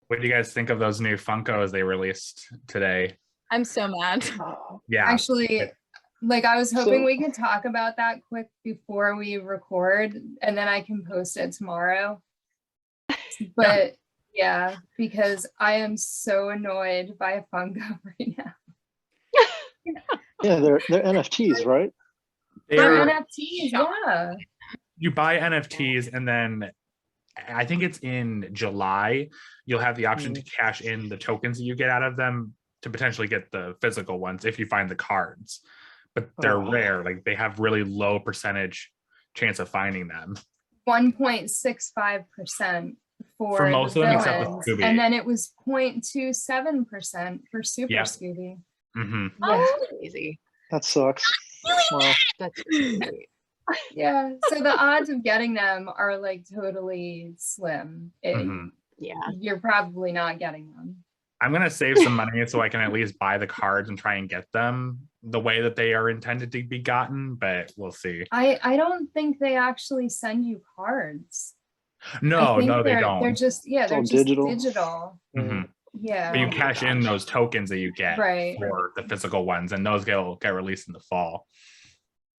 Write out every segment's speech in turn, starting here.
What do you guys think of those new Funkos they released today? I'm so mad. Yeah. Actually, like I was hoping So- we could talk about that quick before we record, and then I can post it tomorrow. But yeah, because I am so annoyed by Funko right now. Yeah, they're NFTs, right? They're They're- NFTs, yeah. you buy NFTs and then I think it's in July, you'll have the option to cash in the tokens that you get out of them to potentially get the physical ones if you find the cards. But they're rare, like they have really low percentage chance of finding them. 1.65% for most the of them except the villains, Scooby. and then it was 0.27% for Super Yep. Scooby. Hmm. Yeah. Crazy. That sucks. Wow. That's crazy. Yeah, so the odds of getting them are like totally slim. Yeah. You're probably not getting them. I'm gonna save some money so I can at least buy the cards and try and get them the way that they are intended to be gotten, but we'll see. I don't think they actually send you cards. No, I think no, they they're don't. just they're all just digital. digital. Mhm. Yeah. But you Oh my cash in gosh. those tokens that you get Right. for the physical ones, and those get released in the fall.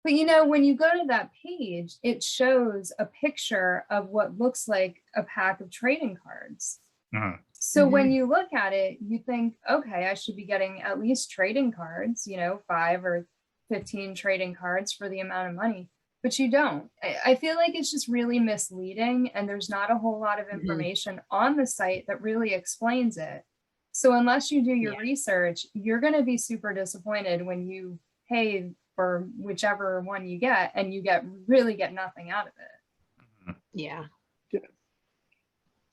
But you know, when you go to that page, it shows a picture of what looks like a pack of trading cards. Mhm. So when you look at it, you think, okay, I should be getting at least trading cards, you know, 5 or 15 trading cards for the amount of money, but you don't. I feel like it's just really misleading, and there's not a whole lot of information on the site that really explains it. So unless you do your research, you're going to be super disappointed when you pay for whichever one you get and you really get nothing out of it. Yeah.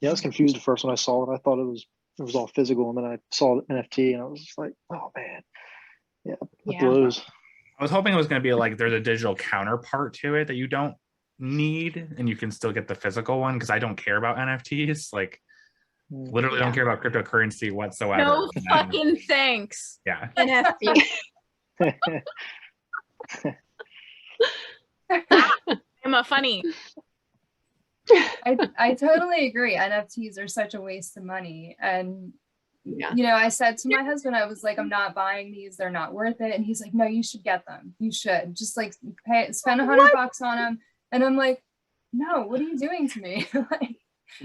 Yeah, I was confused at first when I saw it. I thought it was all physical, and then I saw the NFT, and I was just like, oh man, yeah, it blows. I was hoping it was going to be like there's a digital counterpart to it that you don't need, and you can still get the physical one, because I don't care about NFTs. Like, literally don't care about cryptocurrency whatsoever. No fucking thanks. Yeah. NFT. I'm a funny. I totally agree. NFTs are such a waste of money. And, you know, I said to my husband, I was like, I'm not buying these. They're not worth it. And he's like, no, you should get them. You should just like spend $100 on them. And I'm like, no, what are you doing to me? Like,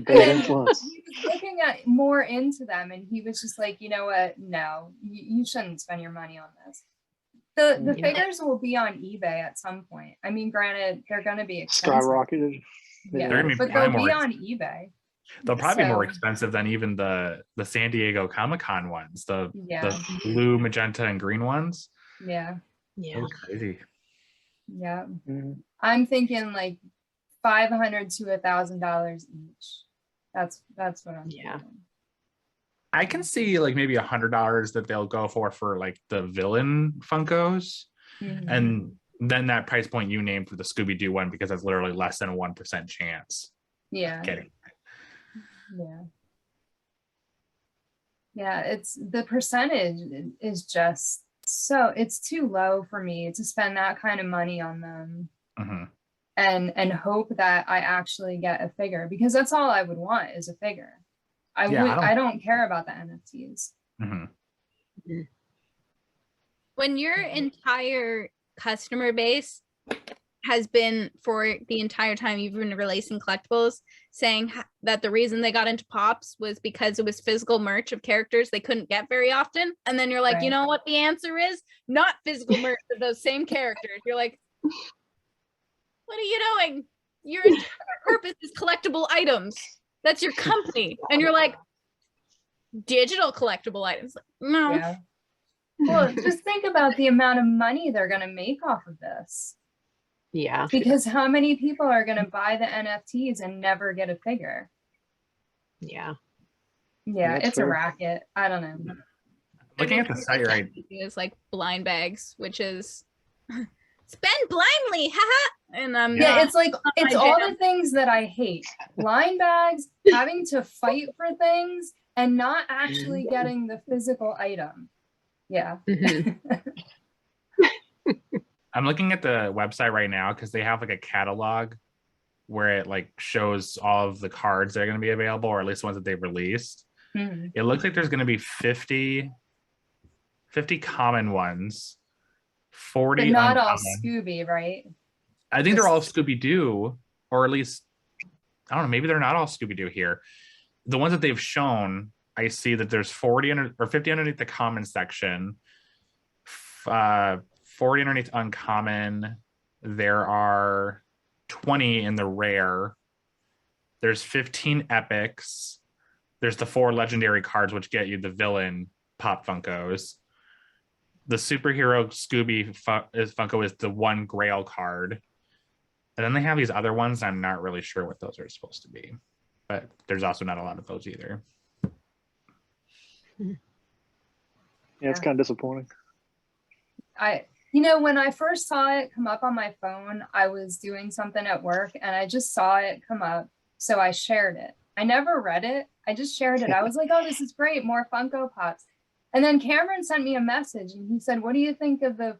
Bad influence. he was looking at more into them, and he was just like, you know what? No, you shouldn't spend your money on this. The figures will be on eBay at some point. I mean, granted, they're going to be expensive. Skyrocketed. Yeah, They're gonna be but they'll more be on eBay. They'll probably be more So- expensive than even the San Diego Comic-Con ones, the Yeah, blue, magenta, and green ones. yeah, Yeah. Those are crazy. yeah. Mhm. I'm thinking like $500 to $1,000 each. That's what I'm thinking. I can see like maybe $100 that they'll go for like the villain Funkos, Mhm. and then that price point you named for the Scooby-Doo one, because that's literally less than a 1% chance Yeah, of getting. yeah. It's the percentage is just it's too low for me to spend that kind of money on them. Mhm. And hope that I actually get a figure, because that's all I would want is a figure. I don't care about the NFTs. Mhm. When your entire customer base has been, for the entire time you've been releasing collectibles, saying that the reason they got into Pops was because it was physical merch of characters they couldn't get very often, and then you're like, you Right. know what the answer is? Not physical merch of those same characters. You're like, what are you doing? Your entire purpose is collectible items. That's your company. And you're like, digital collectible items. Like, no. Yeah. Well, just think about the amount of money they're going to make off of this. Yeah. Because how many people are going to buy the NFTs and never get a figure? Yeah. Yeah, That's it's a fair. racket. I don't know. Looking at the site right, Is like blind bags, which is spend blindly, haha. And Yeah, it's like it's my all jam. the things that I hate. Blind bags, having to fight for things, and not actually getting the physical item. Yeah. I'm looking at the website right now because they have like a catalog where it like shows all of the cards that are going to be available, or at least ones that they've released. It looks like there's going to be 50 common ones, 40 But not all uncommon. Scooby, right? I think they're all Scooby-Doo, or at least, I don't know, maybe they're not all Scooby-Doo here. The ones that they've shown, I see that there's 40 or 50 underneath the common section, 40 underneath uncommon. There are 20 in the rare. There's 15 epics. There's the 4 legendary cards, which get you the villain pop Funkos. The superhero Scooby Funko is the 1 Grail card. And then they have these other ones. I'm not really sure what those are supposed to be, but there's also not a lot of those either. Yeah, it's kind of disappointing. When I first saw it come up on my phone, I was doing something at work and I just saw it come up. So I shared it. I never read it. I just shared it. I was like, oh, this is great. More Funko Pops. And then Cameron sent me a message and he said, what do you think of the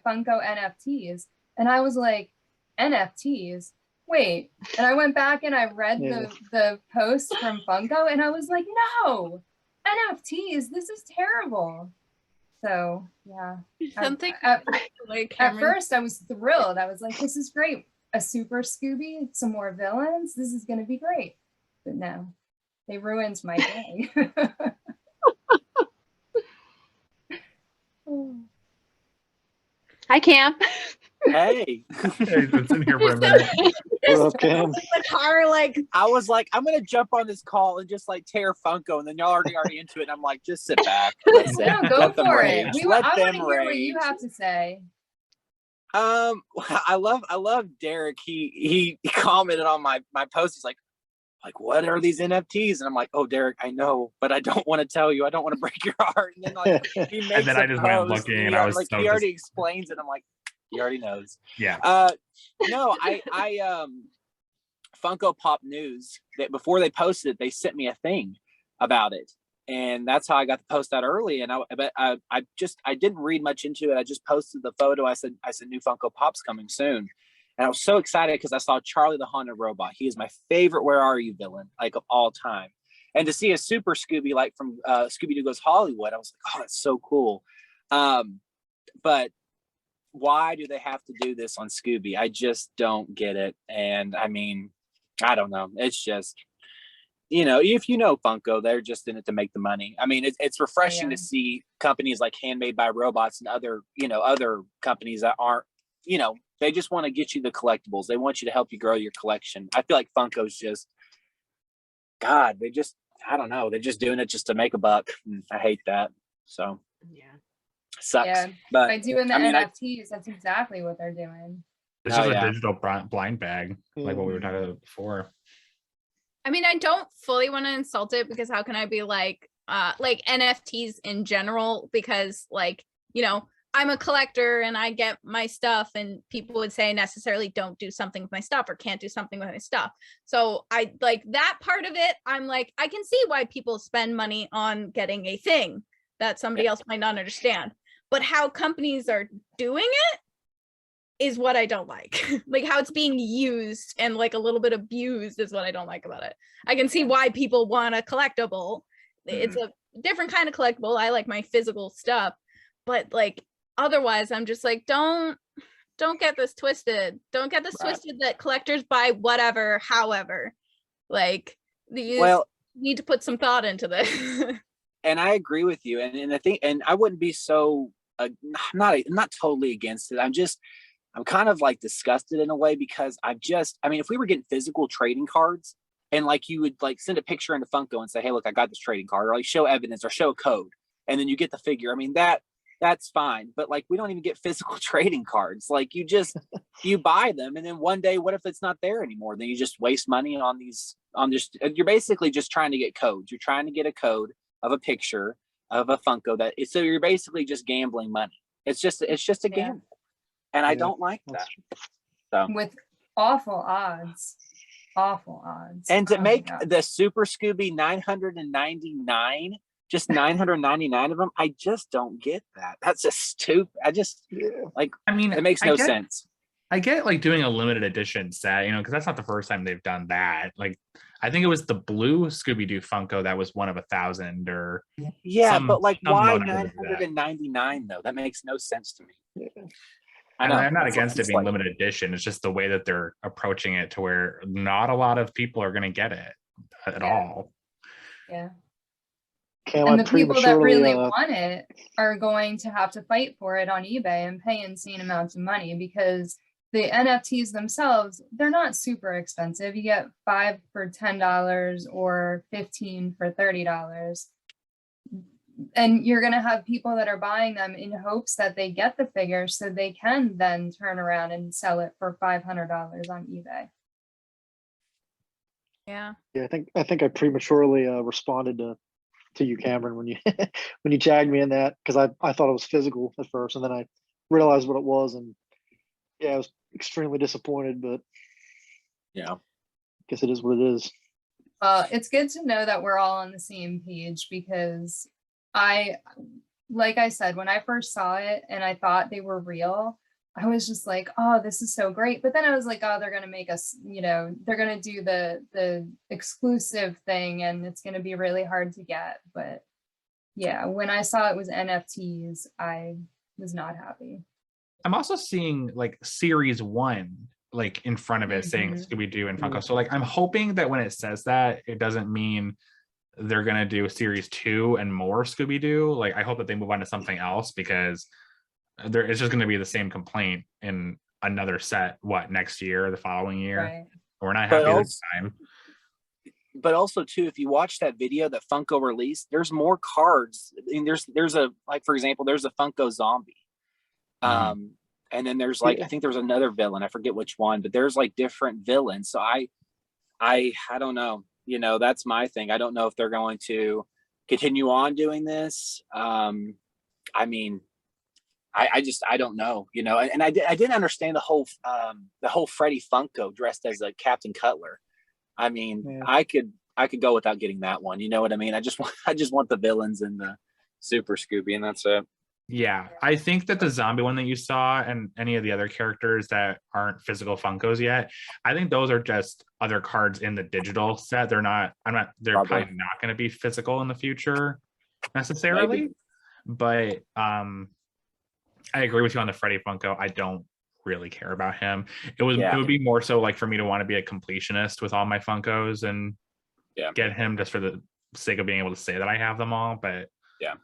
Funko NFTs? And I was like, NFTs? Wait. And I went back and I read the post from Funko and I was like, no, NFTs, this is terrible. So yeah. Something at first I was thrilled. I was like, this is great. A super Scooby, some more villains. This is gonna be great. But no, they ruined my day. Hi, Cam. Hey. He's been sitting here for a minute. What up, Cam? the car, like, I was like, I'm gonna jump on this call and just like tear Funko, and then y'all already into it. And I'm like, just sit back. No, go Let them for it. rage. I Let want to them hear what rage. you have to say. I love Derek. He commented on my post. He's like, what are these NFTs? And I'm like, oh, Derek, I know, but I don't want to tell you. I don't want to break your heart. And then like he makes And then I just went looking and I was like, so he already explains it. I'm like, he already knows. Yeah. No, I Funko Pop News, that before they posted it, they sent me a thing about it. And that's how I got the post out early. And I didn't read much into it. I just posted the photo. I said new Funko Pop's coming soon. And I was so excited because I saw Charlie the Haunted Robot. He is my favorite Where Are You villain, like, of all time. And to see a super Scooby, like from Scooby-Doo Goes Hollywood, I was like, oh, that's so cool. But why do they have to do this on Scooby? I just don't get it. And I mean, I don't know. It's just, if you know Funko, they're just in it to make the money. I mean, it's refreshing to see companies like Handmade by Robots and other companies that aren't, they just want to get you the collectibles. They want you to help you grow your collection. I feel like Funko's just, God, I don't know. They're just doing it just to make a buck. I hate that. So Yeah. Sucks. Yeah, but by doing the NFTs, that's exactly what they're doing. It's just a digital blind bag, like what we were Mhm. talking about before. I mean, I don't fully want to insult it because how can I be like NFTs in general? Because I'm a collector and I get my stuff, and people would say necessarily don't do something with my stuff or can't do something with my stuff. So I like that part of it. I'm like, I can see why people spend money on getting a thing that somebody else might not understand. But how companies are doing it is what I don't like. Like how it's being used and like a little bit abused is what I don't like about it. I can see why people want a collectible. It's a different kind of collectible. I like my physical stuff, but like otherwise I'm just like, don't get this twisted. Don't get this twisted that collectors buy whatever, however. Like you need to put some thought into this. And I agree with you. And I think, and I wouldn't be so, I'm not totally against it. I'm kind of like disgusted in a way because if we were getting physical trading cards and like you would like send a picture into Funko and say, hey, look, I got this trading card, or like show evidence or show a code, and then you get the figure. I mean, that's fine. But like, we don't even get physical trading cards. Like you buy them. And then one day, what if it's not there anymore? Then you just waste money you're basically just trying to get codes. You're trying to get a code of a picture of a Funko so you're basically just gambling money. It's just a gamble. And I don't like that. So With awful odds. And to make the Super Scooby 999, just 999 of them, I just don't get that. That's just stupid. It makes no sense. I get like doing a limited edition set, because that's not the first time they've done that. Like I think it was the blue Scooby-Doo Funko that was one of 1,000 or Yeah, some- but like, some why low number like that. 999 though? That makes no sense to me. Yeah. I And know. I'm not It's against like- it being limited edition. It's just the way that they're approaching it to where not a lot of people are going to get it at Yeah. all. Yeah. Cam, And I the people that prematurely, really want it are going to have to fight for it on eBay and pay insane amounts of money, because the NFTs themselves, they're not super expensive. You get 5 for $10 or 15 for $30. And you're going to have people that are buying them in hopes that they get the figure so they can then turn around and sell it for $500 on eBay. Yeah. yeah, I think I prematurely responded to you, Cameron, when you when you tagged me in that, because I thought it was physical at first, and then I realized what it was, and yeah, I was extremely disappointed, but Yeah. I guess it is what it is. It's good to know that we're all on the same page, because like I said, when I first saw it and I thought they were real, I was just like, oh, this is so great. But then I was like, oh, they're going to make us, they're going to do the exclusive thing and it's going to be really hard to get. But yeah, when I saw it was NFTs, I was not happy. I'm also seeing like series 1 like in front of it saying Mhm. Scooby-Doo and Funko. So like I'm hoping that when it says that, it doesn't mean they're gonna do series 2 and more Scooby-Doo. Like I hope that they move on to something else, because it's just gonna be the same complaint in another set, next year or the following year. Right. We're not But happy this time. But also too, if you watch that video that Funko released, there's more cards. I mean, there's a, like, for example, there's a Funko zombie. Mhm. And then there's like, I think there's another villain. I forget which one, but there's like different villains. So I don't know, that's my thing. I don't know if they're going to continue on doing this. I mean, I don't know, and I didn't understand the whole Freddy Funko dressed as a Captain Cutler. I mean, Yeah. I could go without getting that one. You know what I mean? I just want the villains and the Super Scooby, and that's it. Yeah, I think that the zombie one that you saw and any of the other characters that aren't physical Funkos yet, I think those are just other cards in the digital set. They're probably Probably. not going to be physical in the future necessarily. Maybe. But I agree with you on the Freddy Funko. I don't really care about him. It would be more so like for me to want to be a completionist with all my Funkos and get him just for the sake of being able to say that I have them all. But yeah.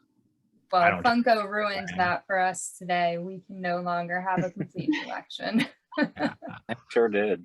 Well, Funko ruined that for us today. We can no longer have a complete collection. I sure did.